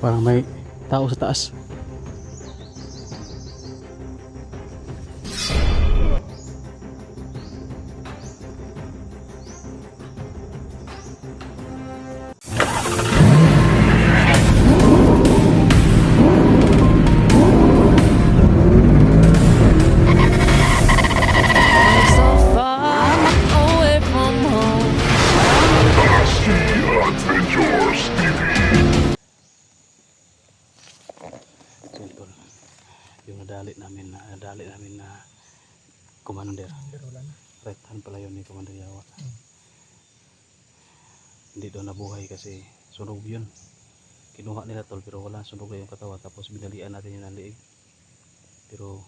Parang may tao sa taas. So far away from home. Tol, yung nadali namin na commander. Right hand pala yun ni Commander Yawa. Hindi daw nabuhay kasi sunog yun. Kinuha nila tol pero wala, sunog na yung katawan. Tapos binalian natin yung nanliig. Pero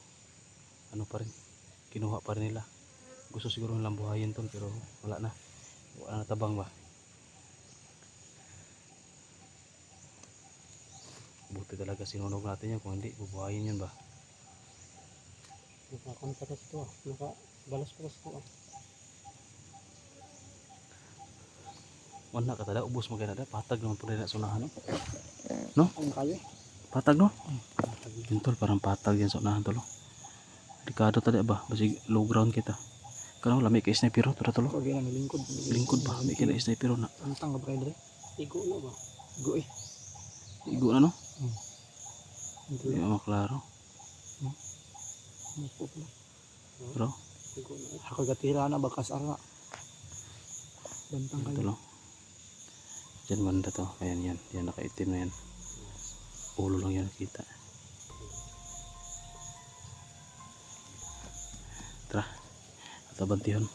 ano pa rin, kinuha pa rin nila. Gusto siguro nilang buhayin tol pero wala na. Wala na tabang ba. Buti talaga sinunog natin yan, kung hindi bubuhayin yun ba. Nakakanta ka ito ah. Nakabalas pa ka ito ah. Wala ka talaga, ubos mo kaya na, patag naman po rin na sunahan no? No? Ang kayo eh. Patag no? Yun tol, parang patag yan sa unahan tol. Delikado talaga ba, basi low ground kita. Karang wala may ka-sniper tura tol. Huwag yan ang lingkod. Lingkod ba, may ka-sniper na. Antang ka ba kayo dali? Igo na ba? Igo eh. Igo na no? Hindi. Hindi mo maklaro. Ano po pala? Pero, Igo na eh. Ako gatira na bakas ara. Bantang ito kayo. lang. Diyan banda to, ayan yan, yan nakaitim na yan. Ulo lang yan nakita. Tara, atabantihon.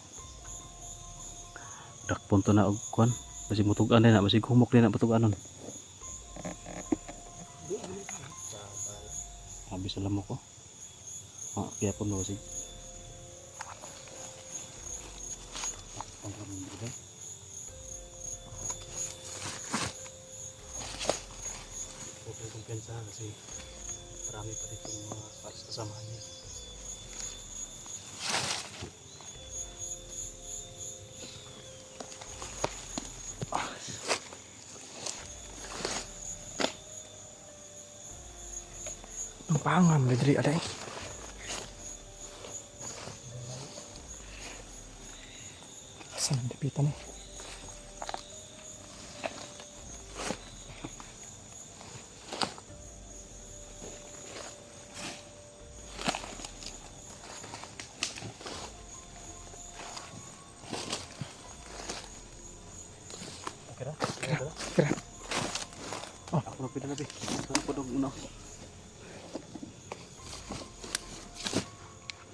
Dakpon to na og kwan. Basi mutugan din na, basi humok din na mutuganon. Habis alam mo ko. Kaya po no, sige. Pangkaroon dito. Huwag kayong kumpensa kasi marami pa dito mga kasamahan niya. Ang pangam gadri ada eh. Saan ang dapitan eh? Kira? Kira. Ako na pinalabi. Saan po dong una?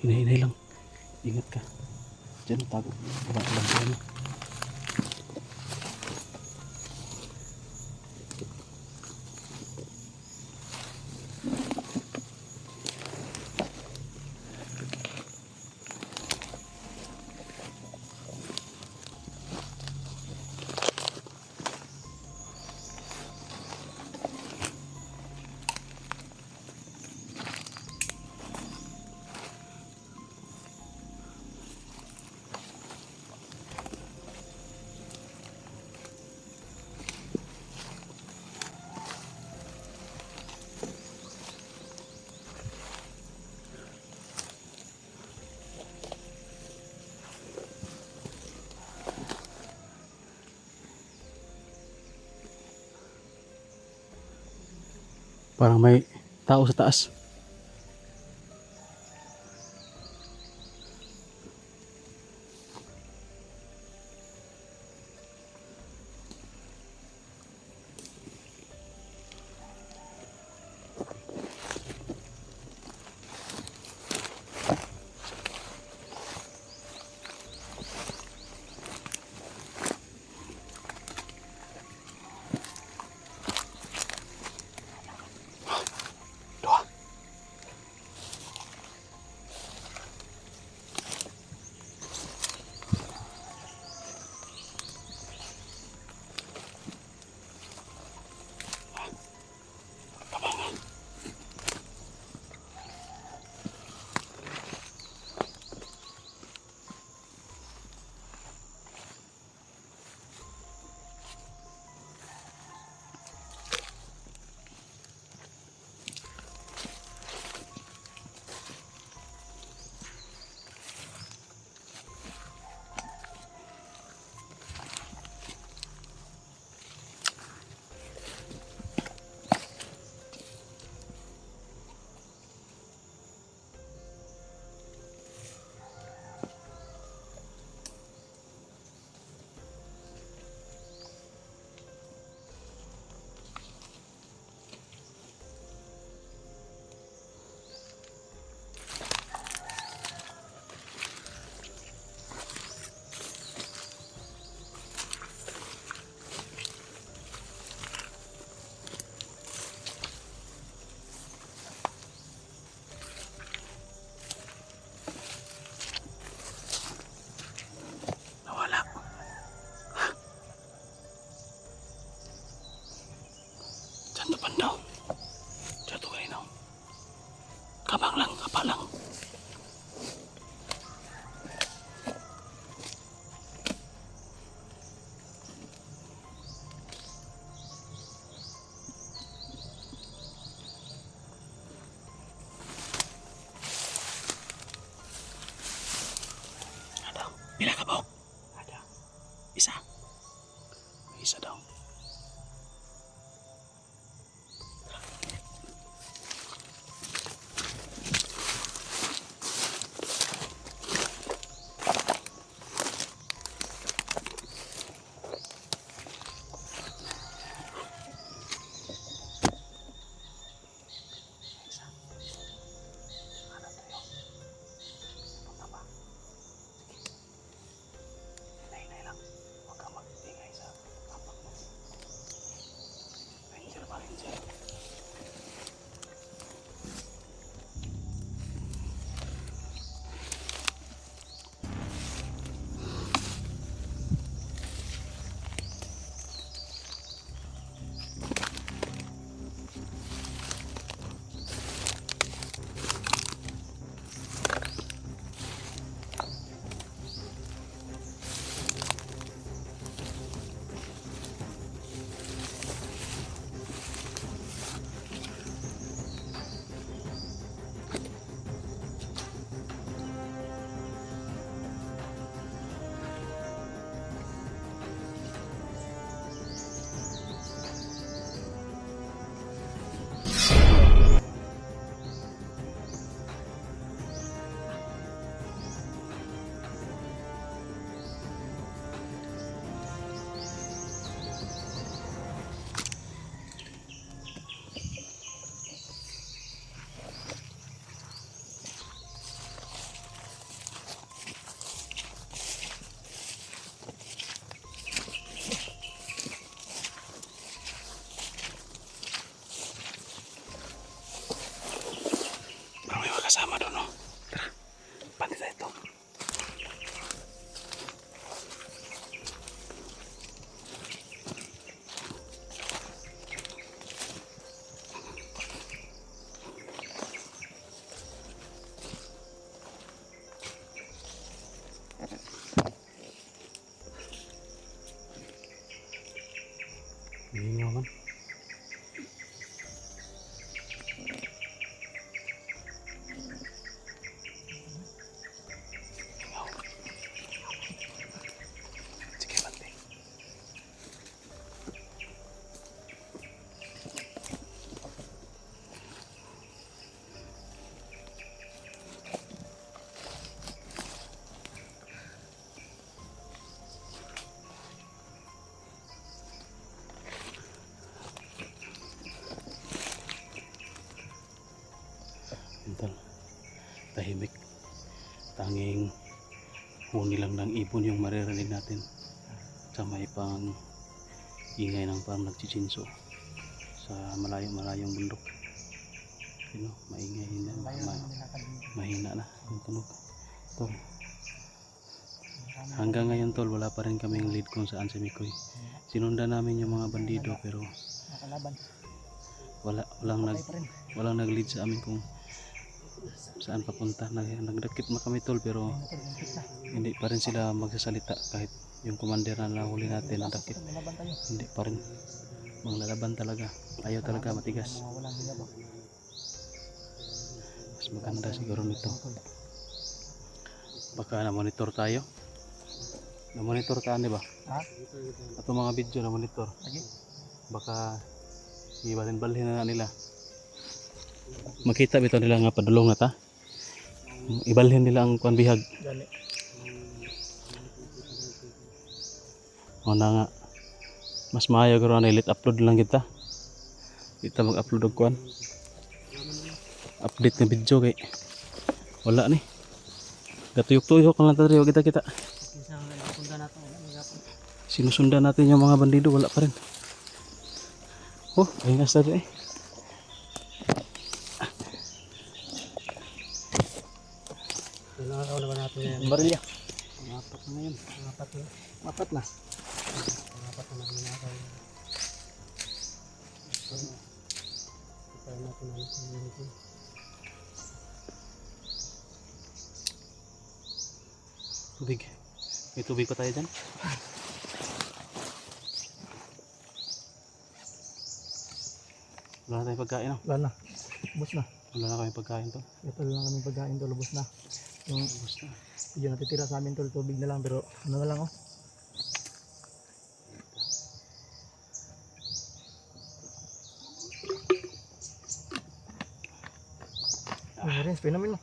Hinay-hinay lang. Ingat ka. Diyan tago. Wala lang tayo. Parang may tao sa taas. Laban daw. Jatuh kayo na. Kabang lang, kapa lang. Ada. Pila ka ba? Ada. Isa. Isa daw. Kasama doon, no? Tara, pati tayo ito. Hindi naman. Tol, tahimik, tanging huni lang ng ibon yung maririnig natin sa may pang ingay ng parang nagchichinso sa malayong bundok. You know, maingay, mahina na yung tunog. Tol, hanggang ngayon tol, wala pa rin kaming lead kung saan si Mikoy. Sinundan namin yung mga bandido pero walang nag-lead sa amin kung saan papunta. Nagdakip na kami tol pero hindi pa rin sila magsasalita kahit yung commander na nahuli natin nadakip. Hindi pa rin. Maglalaban talaga. Ayaw talaga, matigas. Mas maganda siguro nito. Baka na-monitor tayo. Na-monitor tayo, di ba? Ha? Ito mga video na-monitor. Baka ibalhin-balhin na nila. Makita bitaw nila nga padulong na ta. Ibalhin nila ang kuan-bihag. O na nga. Mas maayo garo na ilit upload lang kita. Kita mag-upload og kuan. Update ng video kay wala ni. Gatuyok-tuyok lang tadi kita. Sinusundan natin yung mga bandido, wala pa rin. Oh, ayun nga tadi eh. Ilang araw na ba natin yan? Barilya. Apat na yun. Apat na namin nakaw. Try natin ano ito. Tubig. May tubig pa tayo dyan. Wala na tayong pagkain, no? Wala na. Ubus na. Wala na kami pagkain to. Ito lang kami pagkain tol. Ubus na. Yung Ubus na. yung natitira sa amin tol, tubig na lang. Pero ano na lang oh. Rin, spin namin mo.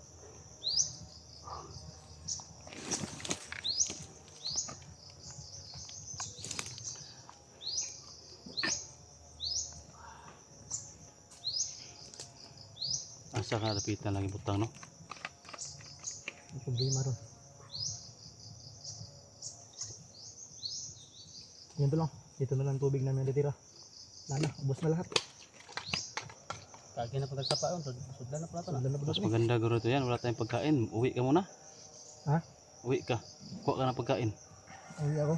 Asa ka lapitan lang ibutang, no? May problema ron. Yan to lang. Dito na lang tubig namin natitira. Wala na, ubos na lahat. Kagi na pagkag sa paon, sudlan na pala to na. Sundan na Mas pala. maganda guro to yan. Wala tayong pagkain. Uwi ka muna. Ha? Uwi ka. Kuha ka ng pagkain. Uwi ako.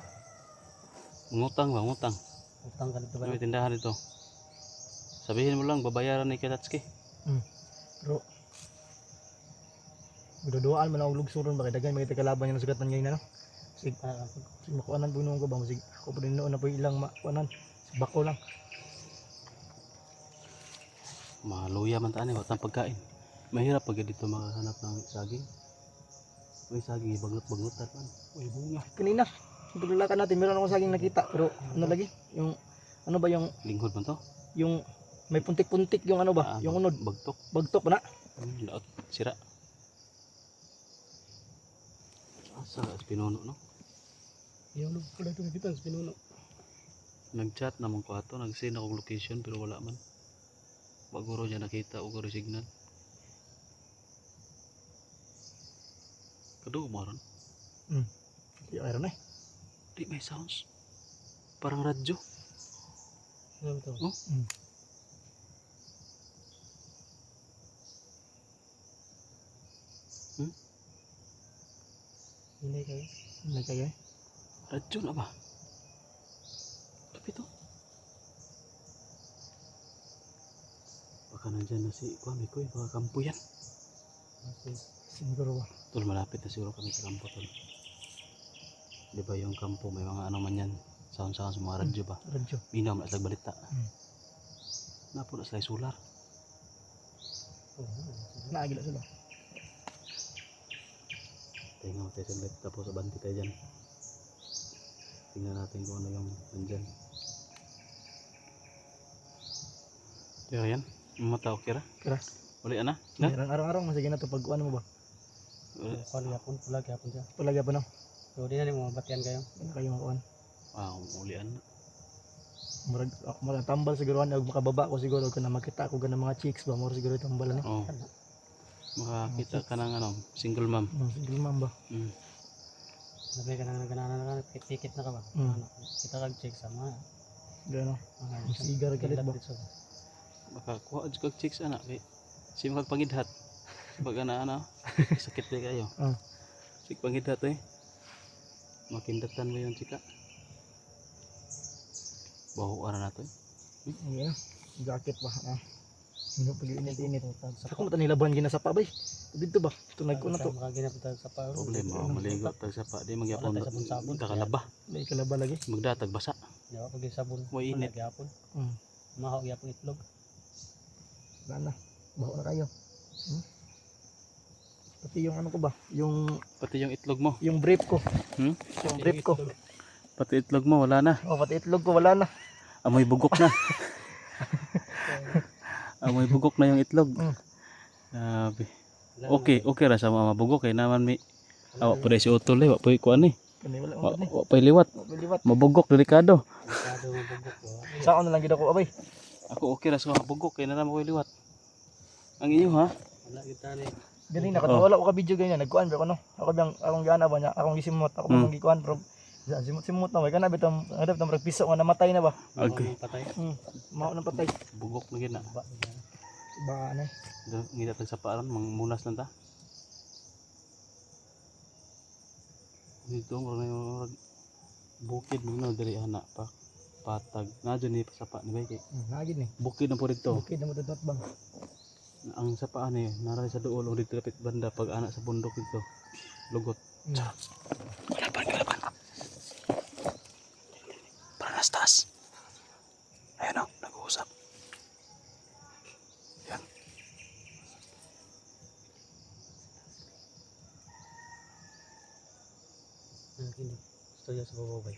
Ngutang ba? Ngutang. Utang ka dito ba? May tindahan dito. Sabihin mo lang, babayaran ni Katatsuki. Pero magduduaan man ako lugsuron. Bakit dagay magkita kalaban yung nasugatan ngayon na no? Sige, makuanan po nung ko ba? Sige, ako pa rin noon na po ilang makuanan. Bako lang. Maluya man taan eh. Wala tayong pagkain. Mahirap pag dito makahanap ng saging. May saging, bagnot-bagnotan man. Uy, bunga. Kanina, yung paglalakan natin, meron akong saging nakita. Pero ano lagi? Yung, ano ba yung, Linghod man to? yung may puntik-puntik yung ano ba? Yung unod. Bagtok. Bagtok ba na? Laot. Sira. Asa pinuno, no? Yung unod pala ito nakita, sa pinuno. Nag-chat naman ko ato. Nag-send akong location pero wala man. Baguro niya nakita o guro signal. Kadugo mo ron? Yung iron eh. Di may sounds. Parang radyo. Ano to? Oh? Hindi kayo. Hindi kayo eh. Radyo na ba? Tapi to. Baka nandyan na si Kwame Koy. Baka kampo yan. Siguro ba? Tol, malapit na siguro kami sa kampo, tol. Di ba yung kampo may mga ano man yan? Sound-sound sa mga radyo ba? Radyo. Binaw na sa balita. Hmm. Napo na sila solar. Naagila sila. Tingnan tayo sa light tapos abanti tayo dyan. Tingnan natin kung ano yung nandyan. Kaya yan, mata okay ra? Kira. Uli na? Na? Meron araw-araw, masige na ito pag ano mo ba? Pali yapon, pulag yapon siya. Palagi pa no? So di na ni mo mabatian kayo. Ano kayo makuhan? Uli na. Murag ako marang tambal siguro ano makababa ko siguro kana makita ko ganang mga chicks ba mo siguro tambal ano. Oo. Makakita ka ng ano, single mom. Single mom ba? Sabi ka na ganana na pikit na ka ba? Mm. Ano, kita kag check sa mga Gano. mga Sigar galit ba? Makakuha dyan kag chicks anak. Kay si magpangidhat. Pag ano, sakit din kayo. Sige pangidhat eh. Makindatan mo yung chika. Baho na nato eh. Yeah. Jacket ba? Ano pag init-init. Ako mata nilaban gina sa pa bay. Dito ba? Ito nagko na to. Makaginapitag sa pa. Problema, maligo tag sa pa. Di magyapon. Wala tayo sabon-sabon. Kakalaba. May kalaba lagi. Magdatag basa. Di ba pag sabon? May init. Yapon. Mm. Mahaw yapon itlog. Wala na. Baho na kayo. Pati yung ano ko ba? Pati yung itlog mo. Yung brief ko. Yung brief ko. Pati itlog mo, wala na. Oh, pati itlog ko wala na. Amoy bugok na. Amoy bugok na yung itlog. Grabe. Okay ra sa mga mabugok kay naman may awa pa si utol eh, wa pa kuan eh. Kani wala Wa mo pa liwat. liwat. Mabugok delikado. Masyado mabugok ko. Sa ano lang gid ako abay. Ako okay ra sa mga bugok kay naman ko liwat. Ang iyo ha? Wala kita ni. Dili nakatawala ko ka video ganyan nagkuan ba ko no. Ako bang akong giana ba niya, akong gisimot, ako bang gikuan pero simot na way kana bitam adap na piso nga namatay na ba. Okay. Patay. Mao nang patay. Bugok na gina. Ba na. Ngita tag sa paaran munas lang ta. Dito mo na yung bukid mo na diri anak pa. patag. Nadyo ni sapa ni bay kay Nagin ni. bukid na po dito. Bukid na mo dito bang. Ang sapaan ni naray sa duol o dito lapit banda pag anak sa bundok dito. Lugot. Kalaban, kalaban. Paranas taas. Ayan o, nag-uusap. Yan. Hindi. Gusto niya sa bababay.